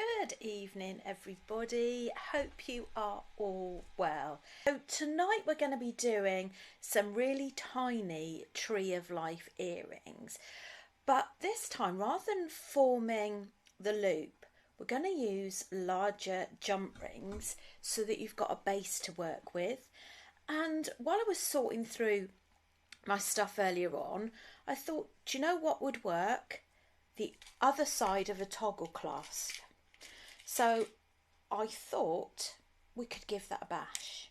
Good evening, everybody. Hope you are all well. So tonight we're going to be doing some really tiny Tree of Life earrings, but this time, rather than forming the loop, we're going to use larger jump rings so that you've got a base to work with. And while I was sorting through my stuff earlier on, I thought, do you know what would work? The other side of a toggle clasp. So I thought we could give that a bash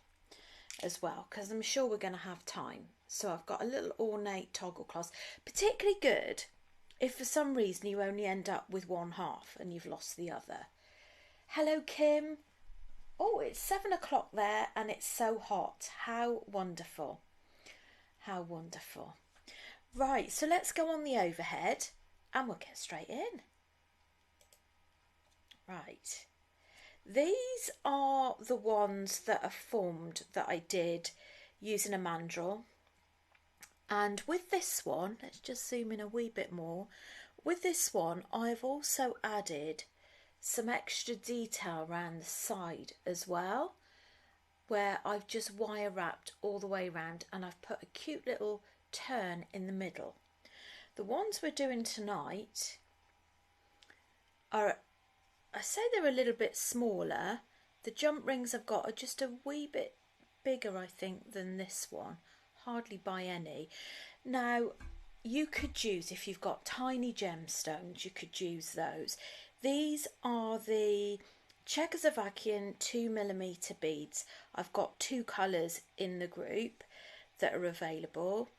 as well, because I'm sure we're going to have time. So I've got a little ornate toggle clasp, particularly good if for some reason you only end up with one half and you've lost the other. Hello, Kim. Oh, it's 7 o'clock there and it's so hot. How wonderful. How wonderful. Right, so let's go on the overhead and we'll get straight in. Right, these are the ones that are formed that I did using a mandrel. And with this one, let's just zoom in a wee bit more. With this one, I've also added some extra detail around the side as well, where I've just wire wrapped all the way around and I've put a cute little turn in the middle. The ones we're doing tonight are, I say they're a little bit smaller. The jump rings I've got are just a wee bit bigger, I think, than this one. Hardly by any. Now, you could use, if you've got tiny gemstones, you could use those. These are the Czechoslovakian 2mm beads. I've got two colours in the group that are available.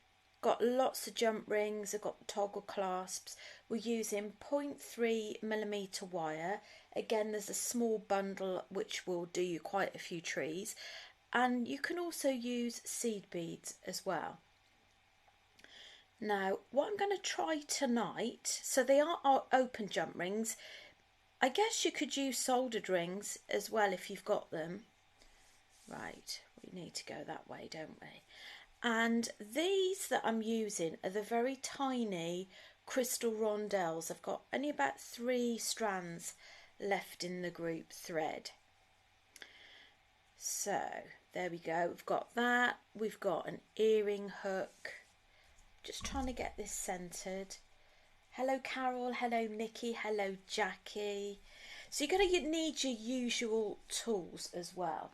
Got lots of jump rings, I've got toggle clasps. We're using 0.3mm wire. Again, there's a small bundle which will do you quite a few trees. And you can also use seed beads as well. Now, what I'm going to try tonight, so they are open jump rings. I guess you could use soldered rings as well if you've got them. Right, we need to go that way, don't we? And these that I'm using are the very tiny crystal rondelles. I've got only about 3 strands left in the group thread. So there we go, we've got that. We've got an earring hook. Just trying to get this centered. Hello Carol, hello Nikki, hello Jackie. So you're going to need your usual tools as well.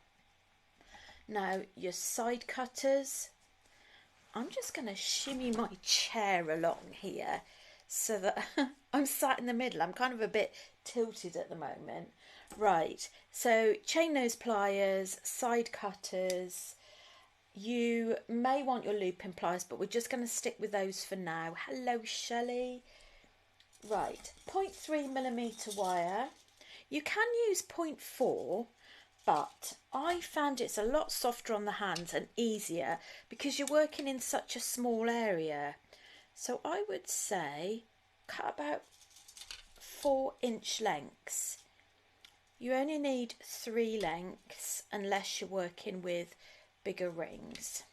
Now your side cutters. I'm just going to shimmy my chair along here so that I'm sat in the middle. I'm kind of a bit tilted at the moment. Right, so chain nose pliers, side cutters. You may want your looping pliers, but we're just going to stick with those for now. Hello Shelley. Right, 0.3mm wire. You can use 0.4. But I found it's a lot softer on the hands and easier because you're working in such a small area. So I would say cut about 4-inch lengths. You only need 3 lengths unless you're working with bigger rings.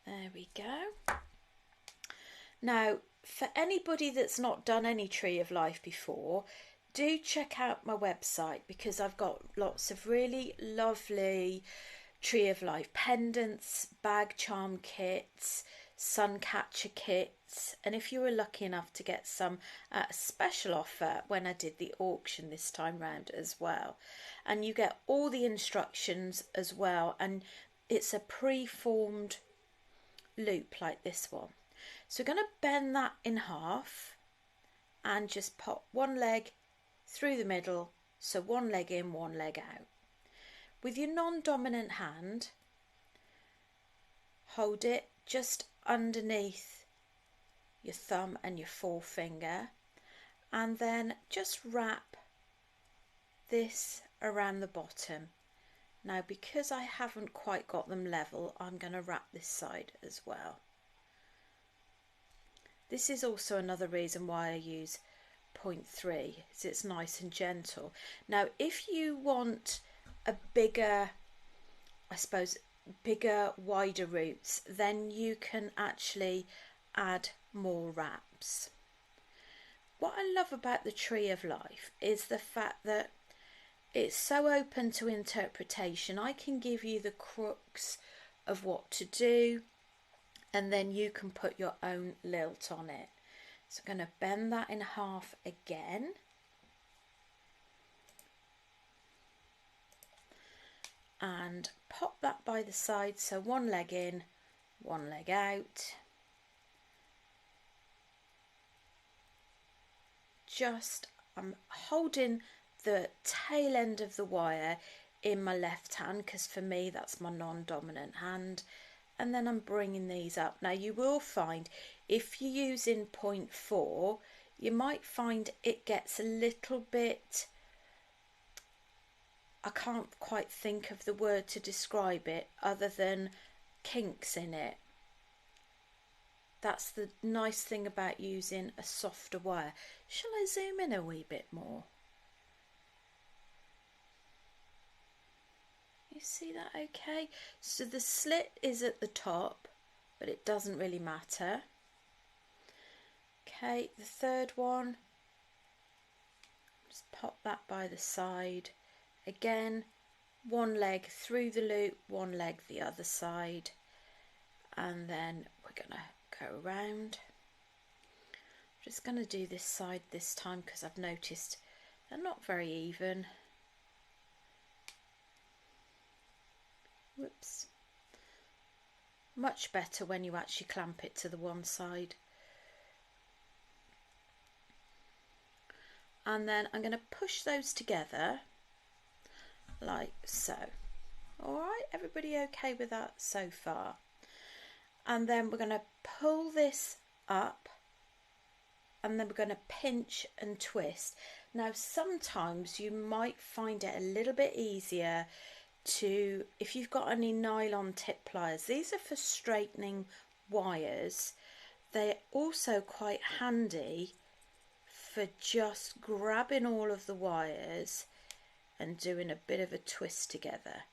There we go. Now, for anybody that's not done any Tree of Life before, do check out my website because I've got lots of really lovely Tree of Life pendants, bag charm kits, sun catcher kits, and if you were lucky enough to get some at a special offer when I did the auction this time round as well. And you get all the instructions as well, and it's a pre-formed loop like this one. So we're going to bend that in half and just pop one leg through the middle, so one leg in, one leg out. With your non-dominant hand, hold it just underneath your thumb and your forefinger, and then just wrap this around the bottom. Now, because I haven't quite got them level, I'm going to wrap this side as well. This is also another reason why I use 0.3, is it's nice and gentle. Now, if you want a bigger I suppose, bigger, wider roots, then you can actually add more wraps. What I love about the Tree of Life is the fact that it's so open to interpretation. I can give you the crux of what to do, and then you can put your own lilt on it. So I'm going to bend that in half again. And pop that by the side, so one leg in, one leg out. I'm holding the tail end of the wire in my left hand, because for me that's my non-dominant hand, and then I'm bringing these up. Now you will find if you're using 0.4, you might find it gets a little bit, I can't quite think of the word to describe it other than kinks in it. That's the nice thing about using a softer wire. Shall I zoom in a wee bit more? You see that okay? So the slit is at the top, but it doesn't really matter. Okay, the third one, just pop that by the side. Again, one leg through the loop, one leg the other side, and then we're going to go around. I'm just going to do this side this time because I've noticed they're not very even. Whoops. Much better when you actually clamp it to the one side. And then I'm going to push those together like so. All right, everybody okay with that so far? And then we're going to pull this up, and then we're going to pinch and twist. Now sometimes you might find it a little bit easier to, if you've got any nylon tip pliers, these are for straightening wires. They're also quite handy for just grabbing all of the wires and doing a bit of a twist together.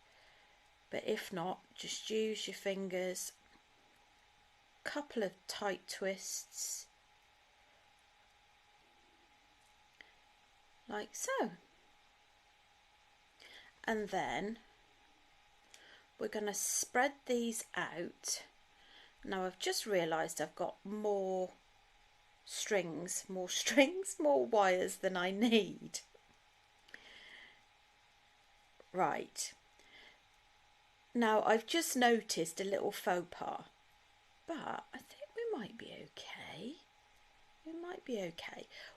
But if not, just use your fingers, couple of tight twists like so, and then we're going to spread these out. Now I've just realised I've got more wires than I need. Right, now I've just noticed a little faux pas, but I think we might be okay.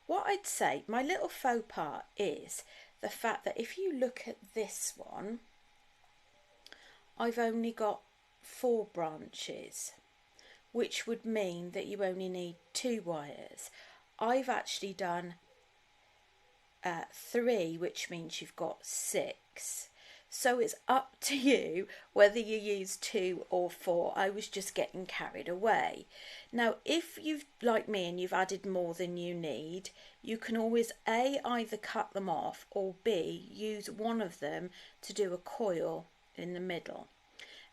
What I'd say, my little faux pas is the fact that if you look at this one, I've only got 4 branches, which would mean that you only need 2 wires. I've actually done 3, which means you've got 6. So it's up to you whether you use 2 or 4. I was just getting carried away. Now, if you've, like me, and you've added more than you need, you can always A, either cut them off, or B, use one of them to do a coil in the middle.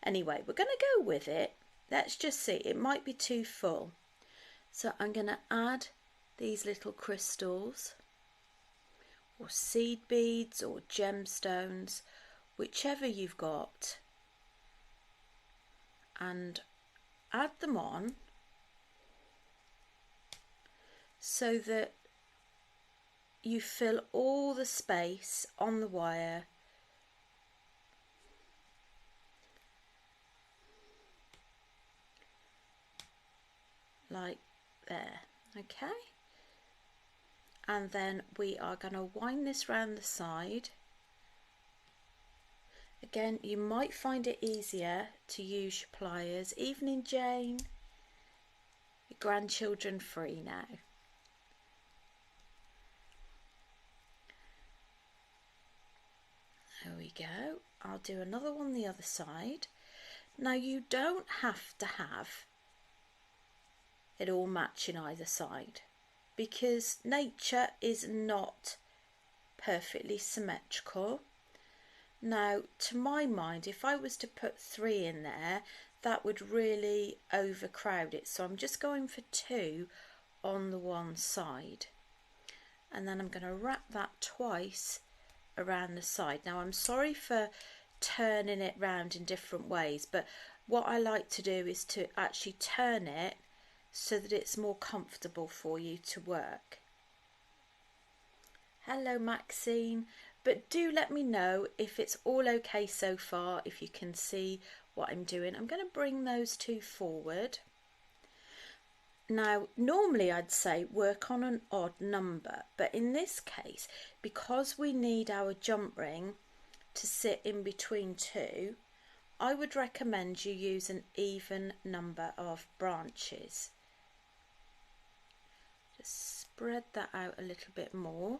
Anyway, we're going to go with it. Let's just see. It might be too full. So I'm going to add these little crystals, or seed beads, or gemstones, whichever you've got, and add them on so that you fill all the space on the wire like there. Okay, and then we are going to wind this round the side. Again, you might find it easier to use your pliers. Evening, Jane. Your grandchildren free now. There we go. I'll do another one the other side. Now you don't have to have it all matching either side, because nature is not perfectly symmetrical. Now, to my mind, if I was to put 3 in there, that would really overcrowd it. So I'm just going for 2 on the one side. And then I'm going to wrap that twice around the side. Now, I'm sorry for turning it round in different ways, but what I like to do is to actually turn it so that it's more comfortable for you to work. Hello Maxine, but do let me know if it's all okay so far, if you can see what I'm doing. I'm going to bring those 2 forward. Now, normally I'd say work on an odd number, but in this case, because we need our jump ring to sit in between 2, I would recommend you use an even number of branches. Just spread that out a little bit more.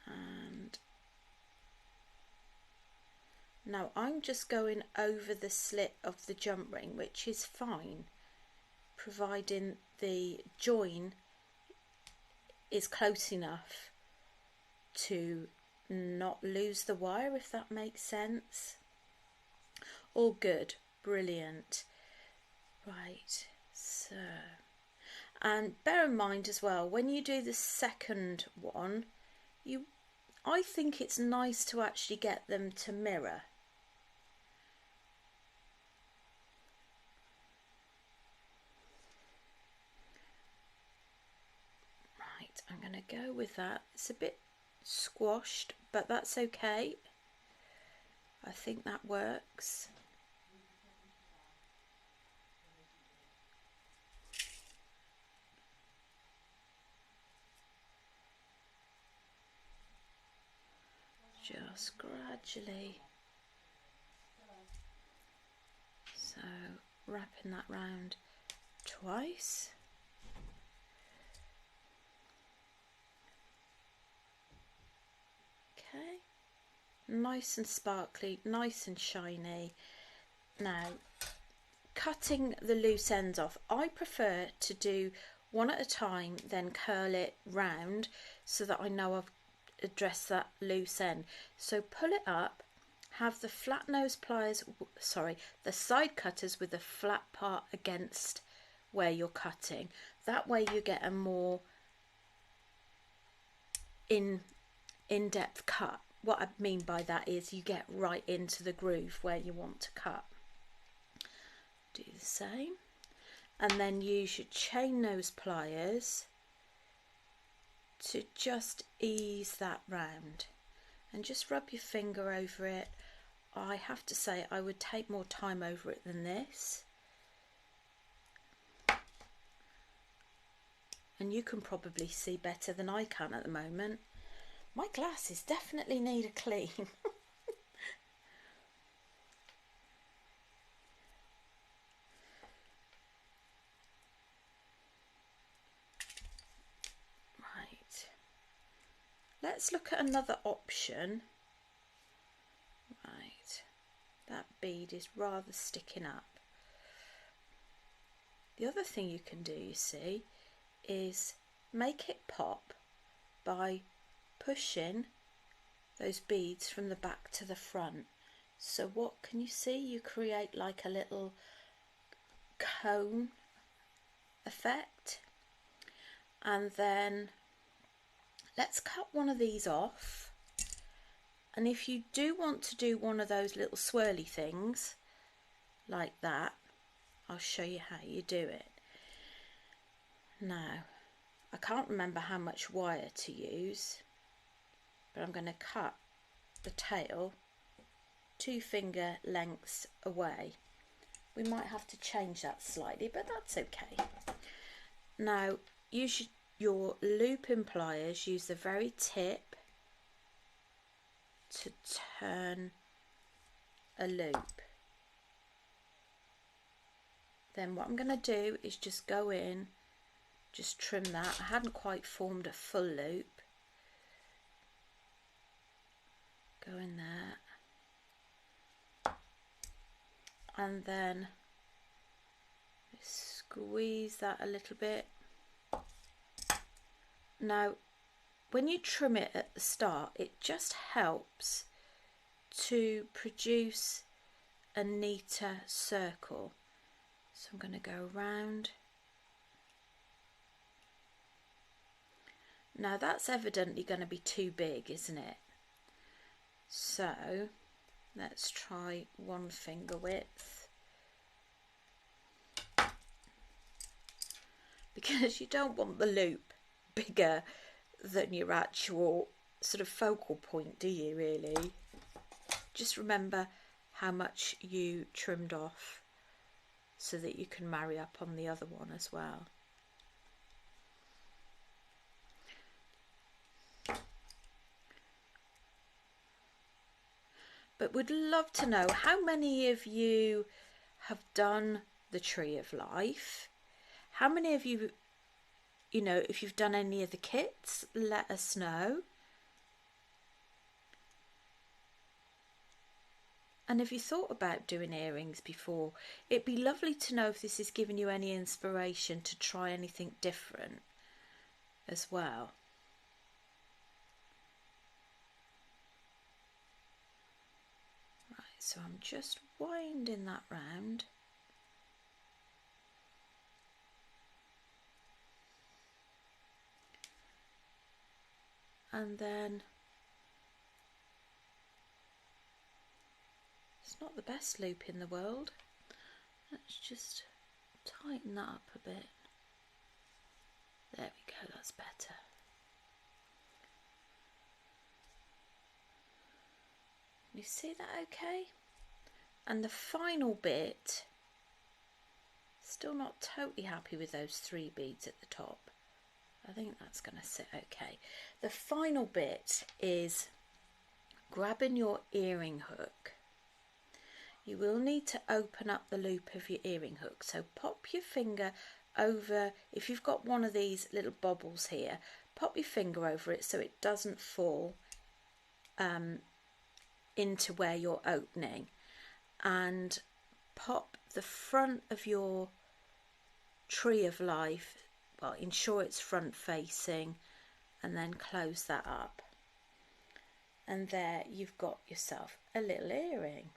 And now I'm just going over the slit of the jump ring, which is fine, providing the join is close enough to not lose the wire, if that makes sense. All good, brilliant. Right, so, and bear in mind as well, when you do the second one, I think it's nice to actually get them to mirror. Right, I'm going to go with that. It's a bit squashed, but that's okay. I think that works. Just gradually. So wrapping that round twice. Okay, nice and sparkly, nice and shiny. Now, cutting the loose ends off, I prefer to do one at a time, then curl it round so that I know I've addressed that loose end. So pull it up, have the flat nose pliers, the side cutters with the flat part against where you're cutting. That way you get a more in-depth cut. What I mean by that is you get right into the groove where you want to cut. Do the same, and then use your chain nose pliers to just ease that round and just rub your finger over it. I have to say I would take more time over it than this, and you can probably see better than I can at the moment. My glasses definitely need a clean. Right, let's look at another option. Right, that bead is rather sticking up. The other thing you can do, you see, is make it pop by pushing those beads from the back to the front. So what can you see? You create like a little cone effect. And then let's cut one of these off. And if you do want to do one of those little swirly things like that, I'll show you how you do it. Now, I can't remember how much wire to use, but I'm going to cut the tail 2 finger lengths away. We might have to change that slightly, but that's okay. Now, use your looping pliers, use the very tip to turn a loop. Then what I'm going to do is just go in, just trim that. I hadn't quite formed a full loop. Go in there. And then squeeze that a little bit. Now, when you trim it at the start, it just helps to produce a neater circle. So I'm going to go around. Now that's evidently going to be too big, isn't it? So let's try 1 finger width, because you don't want the loop bigger than your actual sort of focal point, do you really? Just remember how much you trimmed off so that you can marry up on the other one as well. But would love to know how many of you have done the Tree of Life. How many of you, if you've done any of the kits, let us know. And have you thought about doing earrings before? It'd be lovely to know if this is giving you any inspiration to try anything different as well. Right, so I'm just winding that round. And then it's not the best loop in the world. Let's just tighten that up a bit. There we go, that's better. You see that okay? And the final bit, still not totally happy with those 3 beads at the top. I think that's going to sit okay. The final bit is grabbing your earring hook. You will need to open up the loop of your earring hook. So pop your finger over, if you've got one of these little bobbles here, pop your finger over it so it doesn't fall into where you're opening, and pop the front of your Tree of Life, well, ensure it's front facing, and then close that up. And there you've got yourself a little earring.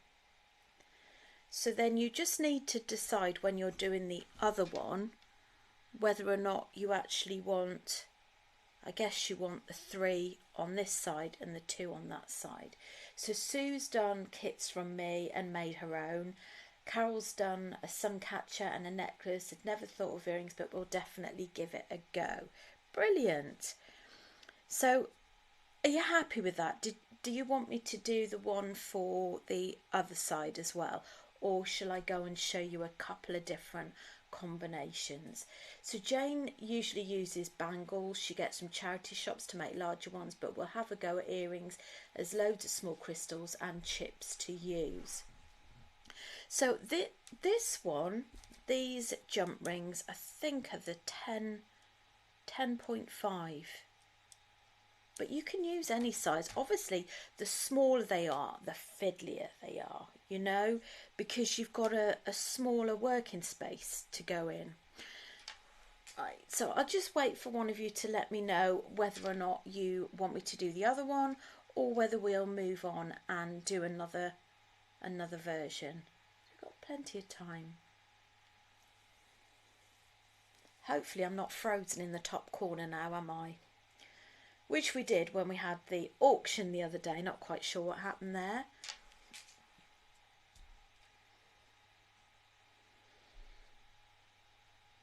So then you just need to decide when you're doing the other one whether or not you actually want, I guess you want the 3 on this side and the 2 on that side. So Sue's done kits from me and made her own. Carol's done a sun catcher and a necklace. I'd never thought of earrings, but we'll definitely give it a go. Brilliant. So are you happy with that? Do you want me to do the one for the other side as well? Or shall I go and show you a couple of different combinations? So Jane usually uses bangles. She gets from charity shops to make larger ones, but we'll have a go at earrings. There's loads of small crystals and chips to use. So this one, these jump rings, I think are the 10.5. But you can use any size. Obviously, the smaller they are, the fiddlier they are, because you've got a smaller working space to go in. Right, so I'll just wait for one of you to let me know whether or not you want me to do the other one, or whether we'll move on and do another version. We've got plenty of time. Hopefully I'm not frozen in the top corner now, am I? Which we did when we had the auction the other day. Not quite sure what happened there.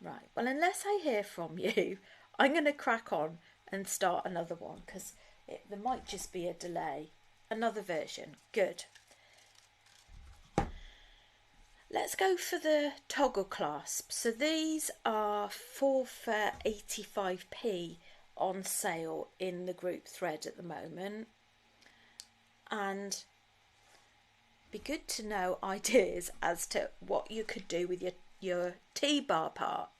Right, well, unless I hear from you, I'm going to crack on and start another one, because there might just be a delay. Another version. Good. Let's go for the toggle clasps. So these are 4 for 85p on sale in the group thread at the moment, and be good to know ideas as to what you could do with your T-bar part.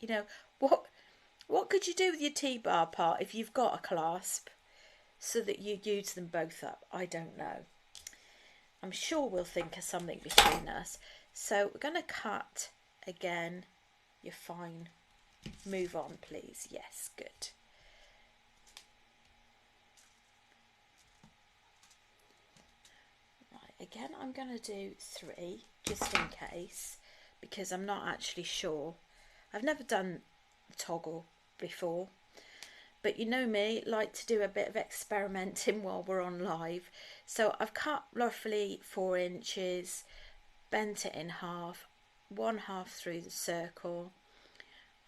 What could you do with your T-bar part if you've got a clasp so that you use them both up? I don't know. I'm sure we'll think of something between us. So we're going to cut again you're fine. Move on, please. Yes, good. Right, again, I'm going to do 3 just in case, because I'm not actually sure. I've never done the toggle before, but you know me, like to do a bit of experimenting while we're on live. So I've cut roughly 4 inches, bent it in half, 1/2 through the circle.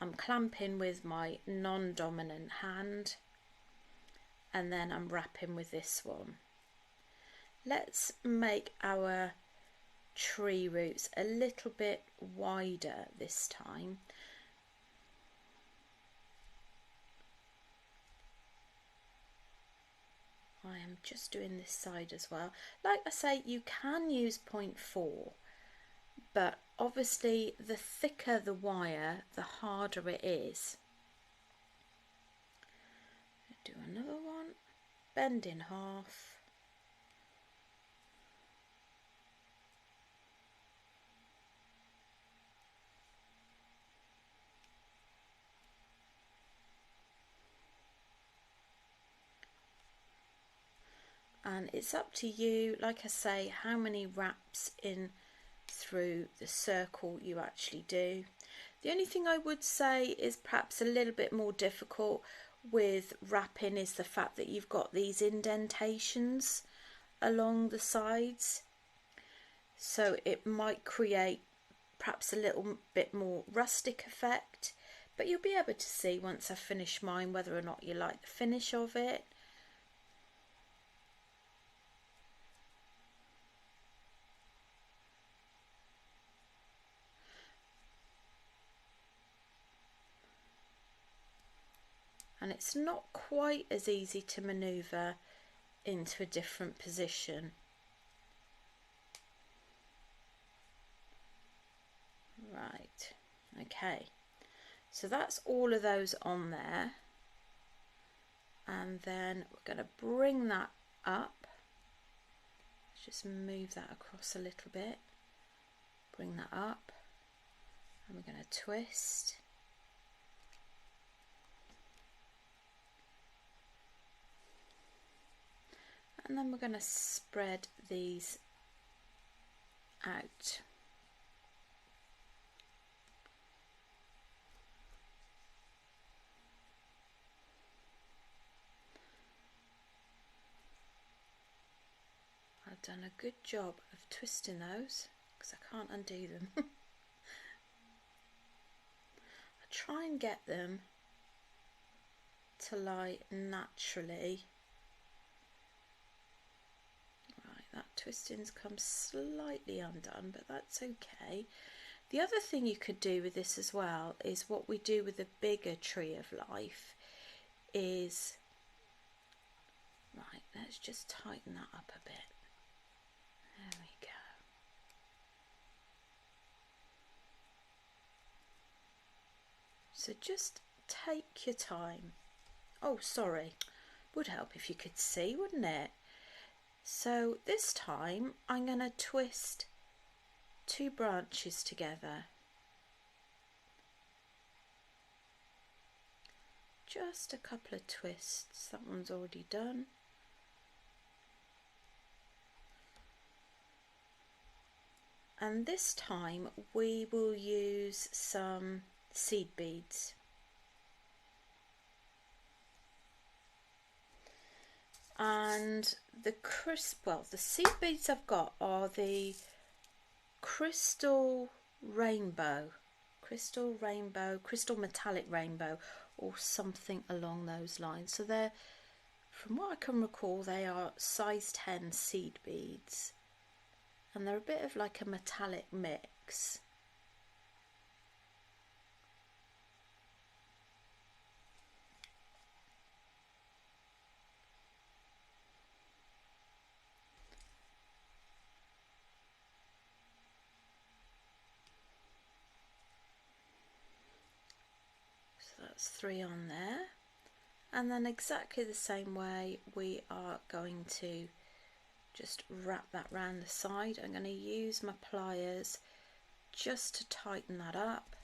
I'm clamping with my non-dominant hand, and then I'm wrapping with this one. Let's make our tree roots a little bit wider this time. I am just doing this side as well. Like I say, you can use 0.4, but obviously the thicker the wire, the harder it is. Do another one, bend in half. And it's up to you, like I say, how many wraps in through the circle you actually do. The only thing I would say is perhaps a little bit more difficult with wrapping is the fact that you've got these indentations along the sides, so it might create perhaps a little bit more rustic effect, but you'll be able to see once I finish mine whether or not you like the finish of it. And it's not quite as easy to manoeuvre into a different position. Right, okay, so that's all of those on there, and then we're going to bring that up. Let's just move that across a little bit, bring that up, and we're going to twist. And then we're going to spread these out. I've done a good job of twisting those because I can't undo them. I try and get them to lie naturally. That twisting's come slightly undone, but that's okay. The other thing you could do with this as well is what we do with the bigger tree of life is, right, let's just tighten that up a bit. There we go. So just take your time. Oh, sorry. Would help if you could see, wouldn't it? So this time I'm going to twist 2 branches together. Just a couple of twists. That one's already done. And this time we will use some seed beads. And the seed beads I've got are the crystal metallic rainbow, or something along those lines. So they're, from what I can recall, they are size 10 seed beads, and they're a bit of like a metallic mix. That's 3 on there, and then exactly the same way we are going to just wrap that round the side. I'm going to use my pliers just to tighten that up,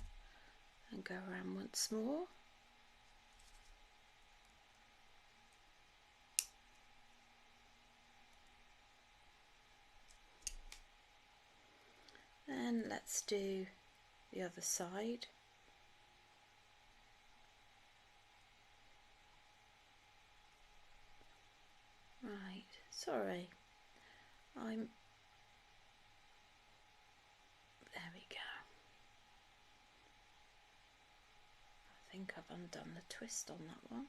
And go around once more. Then let's do the other side. Right, sorry, there we go. I think I've undone the twist on that one.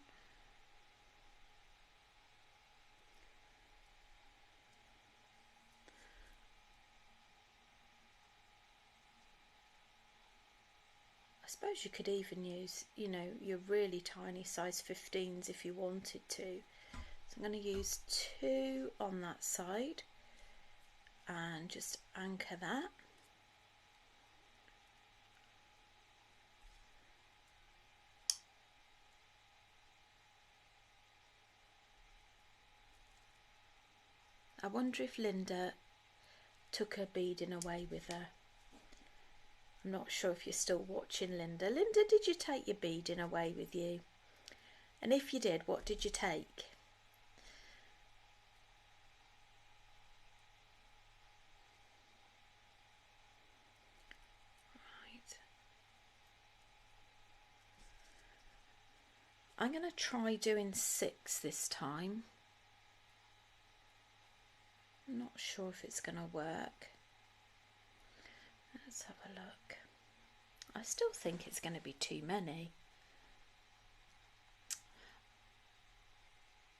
I suppose you could even use, you know, your really tiny size 15s if you wanted to. So I'm going to use 2 on that side and just anchor that. I wonder if Linda took her beading away with her. I'm not sure if you're still watching, Linda. Linda, did you take your beading away with you? And if you did, what did you take? Right. I'm going to try doing 6 this time. I'm not sure if it's going to work. Let's have a look. I still think it's going to be too many.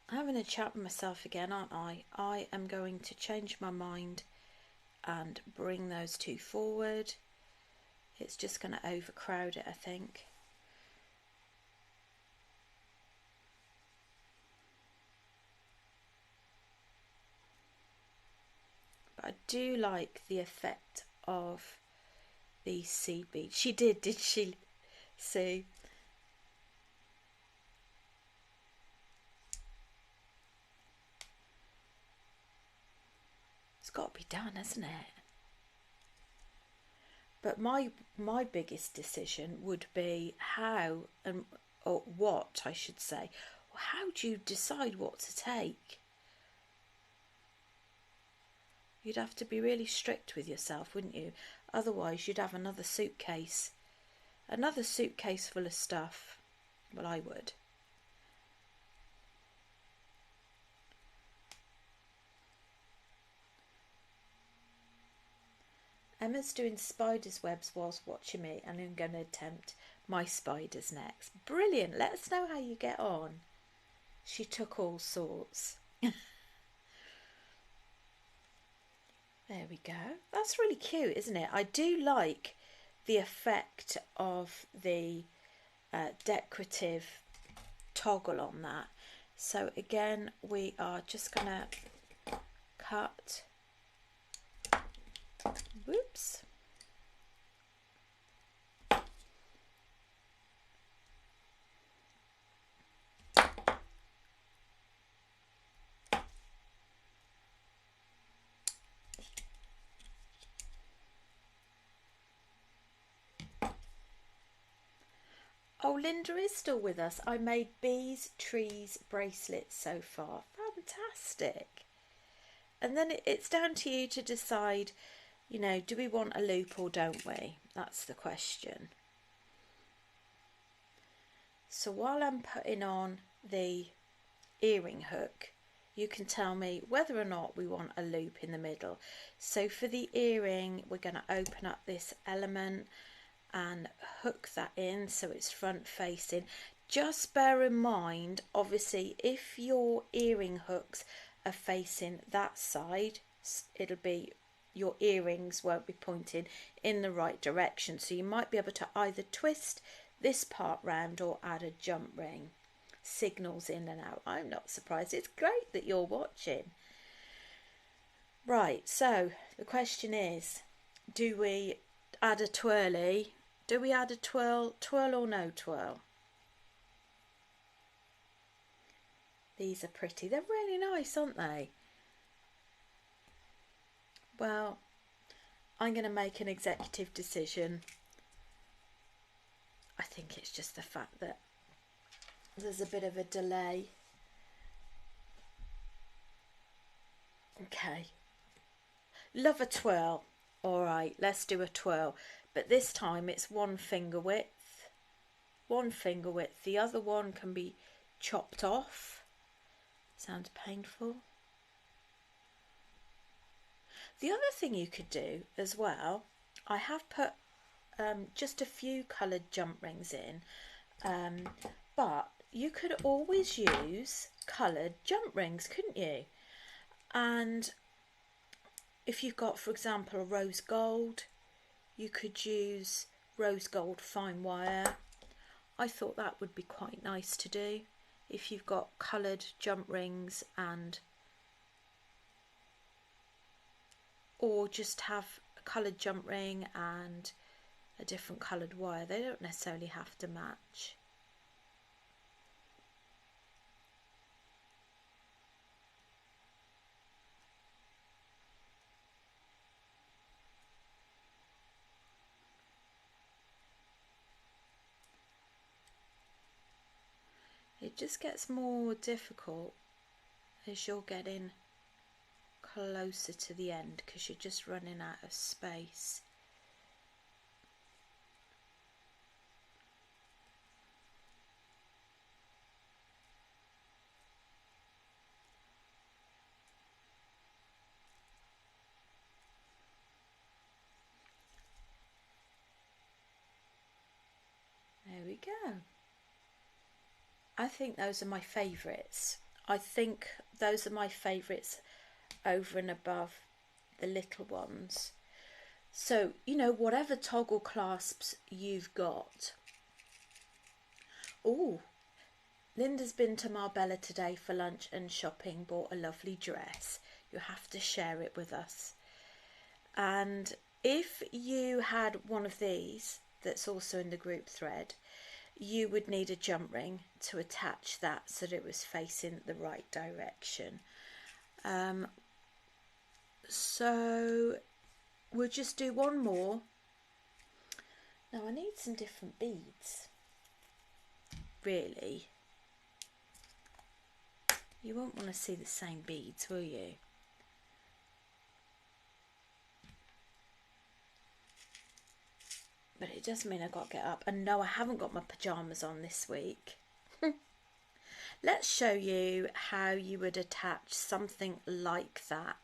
I'm having a chat with myself again, aren't I? I am going to change my mind and bring those 2 forward. It's just going to overcrowd it, I think. But I do like the effect of these seed beads. She did she? See? It's got to be done, hasn't it? But my biggest decision would be how or what I should say. How do you decide what to take? You'd have to be really strict with yourself, wouldn't you? Otherwise you'd have another suitcase full of stuff. Well, I would. Emma's doing spider's webs whilst watching me, and I'm going to attempt my spiders next. Brilliant. Let us know how you get on. She took all sorts. There we go. That's really cute, isn't it? I do like the effect of the decorative toggle on that. So again, we are just going to cut. Whoops. Oh, Linda is still with us. I made bees, trees, bracelets so far. Fantastic. And then it's down to you to decide, you know, do we want a loop or don't we? That's the question. So while I'm putting on the earring hook, you can tell me whether or not we want a loop in the middle. So for the earring, we're going to open up this element and hook that in so it's front facing. Just bear in mind, obviously, if your earring hooks are facing that side, it'll be, your earrings won't be pointing in the right direction, so you might be able to either twist this part round or add a jump ring. Signals in and out. I'm not surprised. It's great that you're watching. Right, so the question is, do we add a twirly? Do we add a twirl or no twirl? These are pretty. They're really nice, aren't they? Well, I'm going to make an executive decision. I think it's just the fact that there's a bit of a delay. Okay, love a twirl. All right, let's do a twirl, but this time it's 1 finger width, 1 finger width. The other one can be chopped off. Sounds painful. The other thing you could do as well, I have put just a few coloured jump rings in, but you could always use coloured jump rings, couldn't you? And if you've got, for example, rose gold, you could use rose gold fine wire. I thought that would be quite nice to do if you've got coloured jump rings, and or just have a coloured jump ring and a different coloured wire. They don't necessarily have to match. It just gets more difficult as you're getting closer to the end because you're just running out of space. There we go. I think those are my favourites. I think those are my favourites over and above the little ones. So, you know, whatever toggle clasps you've got. Oh, Linda's been to Marbella today for lunch and shopping, bought a lovely dress. You have to share it with us. And if you had one of these that's also in the group thread, you would need a jump ring to attach that so that it was facing the right direction. So we'll just do one more. Now I need some different beads, really. You won't want to see the same beads, will you? But it does mean I've got to get up. And no, I haven't got my pyjamas on this week. Let's show you how you would attach something like that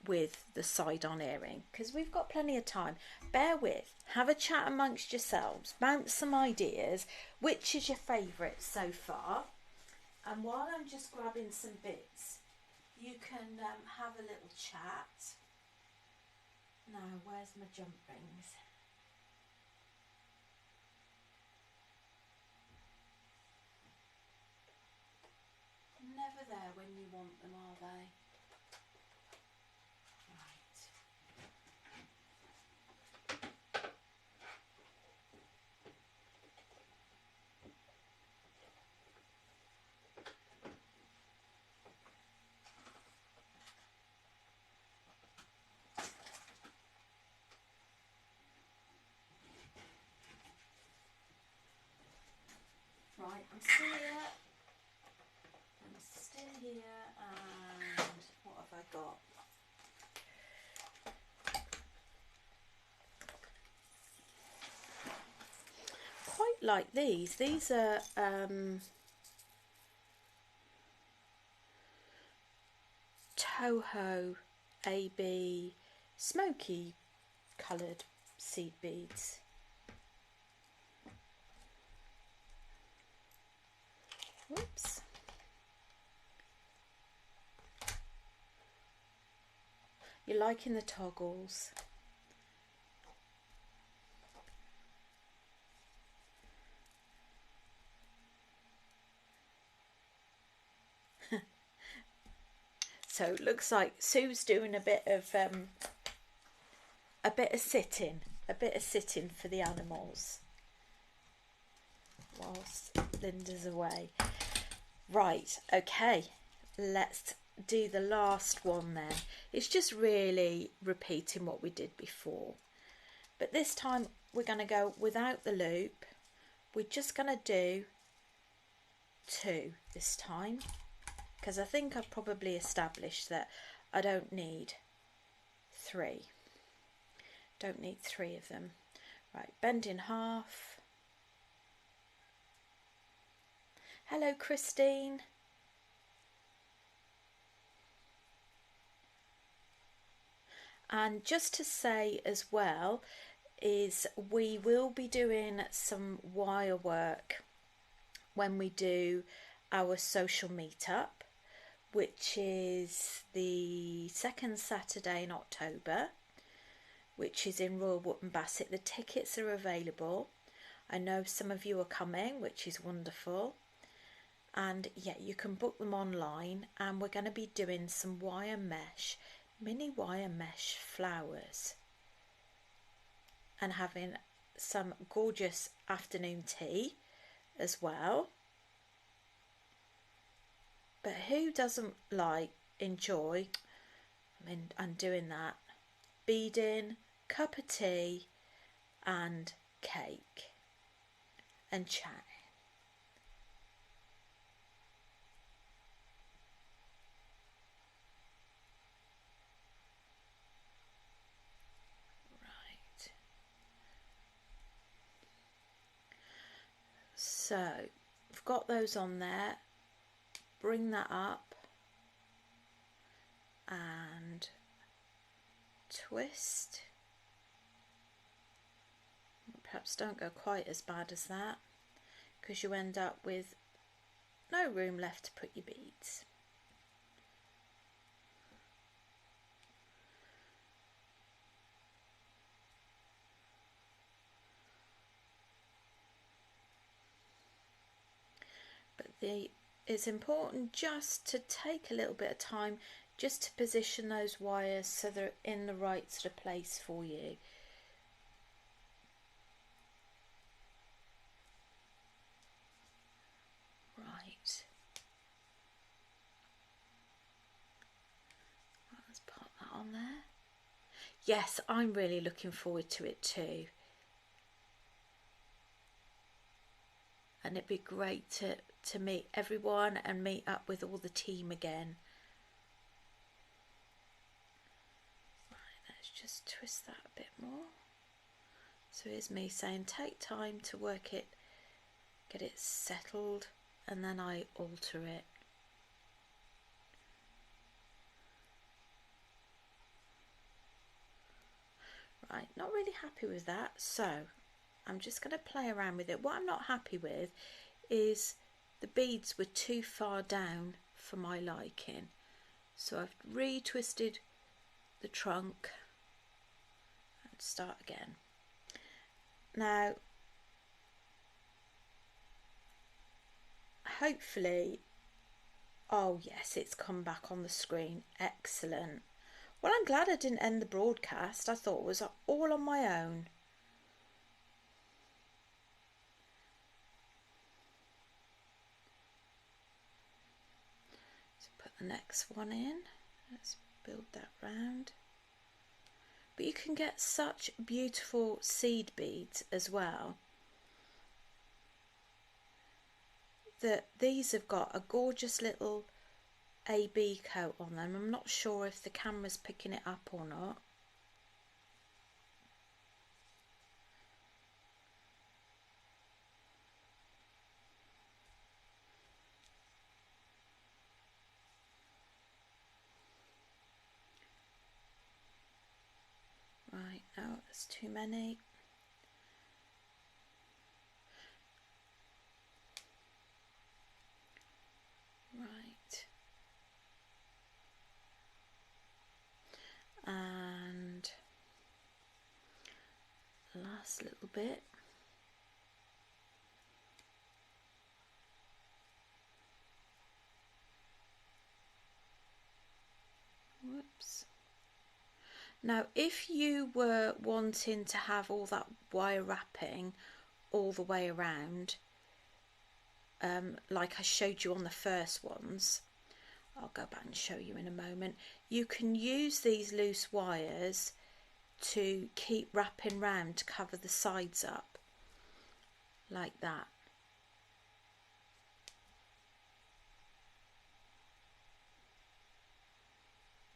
with the side-on earring, because we've got plenty of time. Bear with, have a chat amongst yourselves, bounce some ideas. Which is your favourite so far? And while I'm just grabbing some bits, you can have a little chat. Now, where's my jump rings? Never there when you want them, are they? Right, I'm still here. I'm still here, and what have I got? Quite like these. These are Toho AB smoky coloured seed beads. Whoops. You're liking the toggles. So it looks like Sue's doing a bit of sitting for the animals whilst Linda's away. Right, okay, let's do the last one then. It's just really repeating what we did before, but this time we're going to go without the loop, we're just going to do 2 this time, because I think I've probably established that I don't need 3. Don't need 3 of them. Right, bend in half. Hello, Christine. And just to say as well, is we will be doing some wire work when we do our social meetup, which is the second Saturday in October, which is in Royal Wootton Bassett. The tickets are available. I know some of you are coming, which is wonderful. And yeah, you can book them online, and we're going to be doing some wire mesh, mini wire mesh flowers, and having some gorgeous afternoon tea as well. But who doesn't enjoy, I'm doing that, beading, cup of tea and cake and chatting. Right. So I've got those on there. Bring that up and twist. Perhaps don't go quite as bad as that, because you end up with no room left to put your beads. But it's important just to take a little bit of time just to position those wires so they're in the right sort of place for you. Right. Let's pop that on there. Yes, I'm really looking forward to it too. And it'd be great to meet everyone and meet up with all the team again. Right, let's just twist that a bit more. So here's me saying take time to work it, get it settled, and then I alter it. Right, not really happy with that, so I'm just going to play around with it. What I'm not happy with is the beads were too far down for my liking. So I've retwisted the trunk and start again. Now, hopefully, oh yes, it's come back on the screen. Excellent. Well, I'm glad I didn't end the broadcast. I thought it was all on my own. The next one in. Let's build that round. But you can get such beautiful seed beads as well. That these have got a gorgeous little AB coat on them. I'm not sure if the camera's picking it up or not. Right, no, that's too many. Right. And last little bit. Whoops. Now, if you were wanting to have all that wire wrapping all the way around, like I showed you on the first ones, I'll go back and show you in a moment, you can use these loose wires to keep wrapping round to cover the sides up, like that.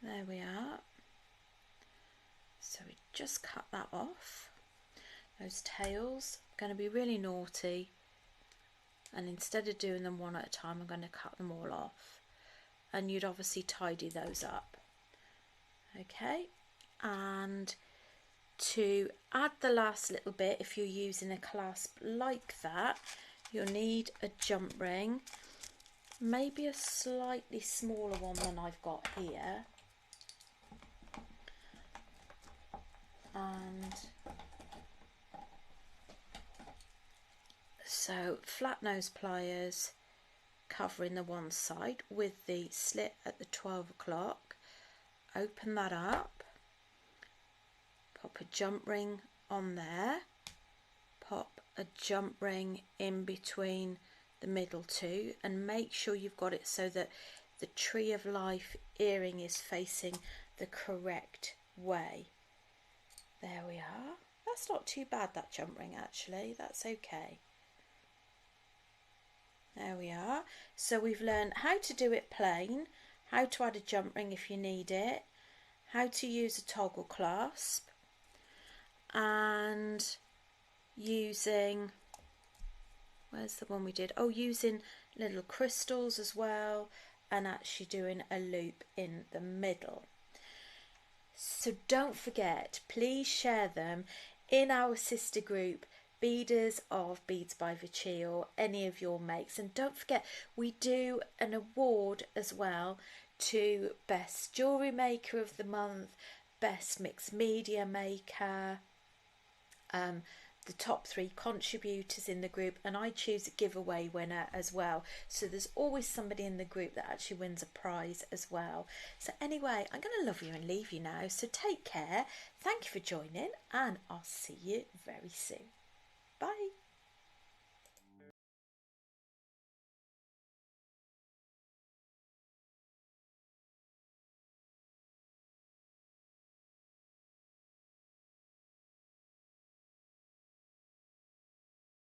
There we are. So we just cut that off. Those tails are going to be really naughty, and instead of doing them one at a time, I'm going to cut them all off, and you'd obviously tidy those up. Okay, and to add the last little bit, if you're using a clasp like that, you'll need a jump ring, maybe a slightly smaller one than I've got here, and so flat nose pliers covering the one side with the slit at the 12 o'clock. Open that up, pop a jump ring on there, pop a jump ring in between the middle two, and make sure you've got it so that the Tree of Life earring is facing the correct way. There we are. That's not too bad, that jump ring, actually. That's okay. There we are. So we've learned how to do it plain, how to add a jump ring if you need it, how to use a toggle clasp, and using, where's the one we did? Oh, using little crystals as well, and actually doing a loop in the middle. So don't forget, please share them in our sister group, Beaders of Beads by Vichy, or any of your makes. And don't forget, we do an award as well to Best Jewellery Maker of the Month, Best Mixed Media Maker, the top 3 contributors in the group, and I choose a giveaway winner as well. So there's always somebody in the group that actually wins a prize as well. So anyway, I'm going to love you and leave you now. So take care. Thank you for joining, and I'll see you very soon. Bye.